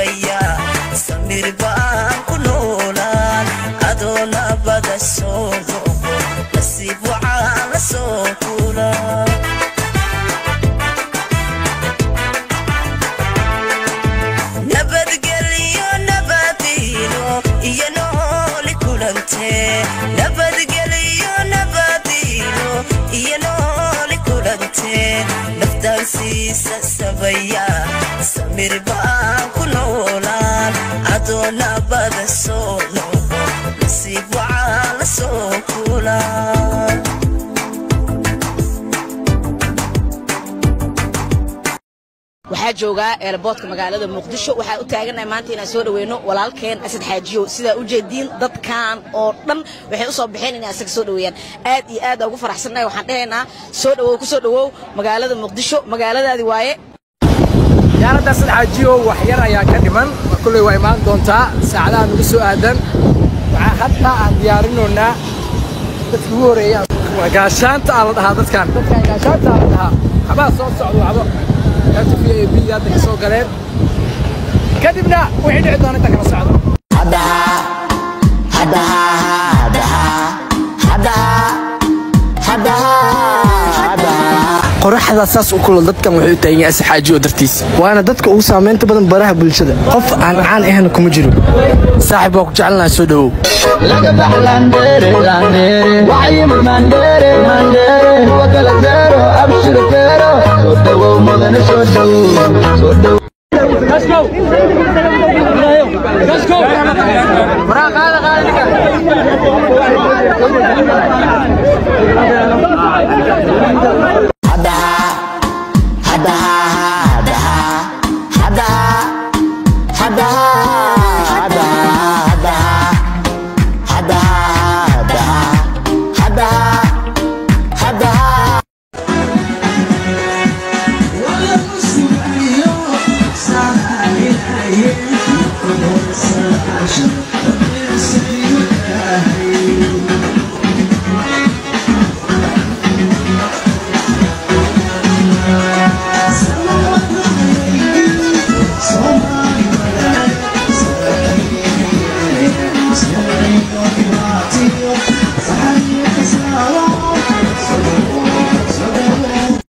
sabaya samir baan ku noolaan adoona bada soo noqo nasiib waxaan la soo kulaa nabadgelyo nabadino iyo nooli kulante nabadgelyo nabadino iyo nooli kulante naftaan siisa sabaya samir baan ku noolaan adoona bada soo noqo nasiib waxaan la soo kulaa waxaa joogaa airportka magaalada Muqdisho waxaa u taaganahay maanta inaan soo dhaweeyno walaalkeen Asad Xaajiyo sida u jeedin dadkan oo dhan waxay u soo baxeen inay asaga soo dhaweeyaan aad iyo aad ugu faraxsanahay waxaan dhahaynaa soo dhawow ku soo dhawow magaalada Muqdisho magaaladaadi waaye yaarada Asad Xaajiyo wax yar ayaa ka dhiman kulay way imaan doontaa saacadaha nagu soo aadan waxa hadda aan diyaarinoonaa dadka ugu horeeya waa gaashaanta la dhahaa dadkan gaashaanta la dhahaa xabaa soo socdo waxba في بيات سوق قليل كذبنا وحيد عدنا انت كلا صعد قرحة أساس وكل ضدك وحيد تاني أس حاجة ودرتيس وأنا ضدك أوسام أنت بدن براها بالشدة قف عن إحنا كمجرو صاحب وقت جعلنا سودو وعيم المندري وكلا زيرو أبشر فيرو ودو مدن سودو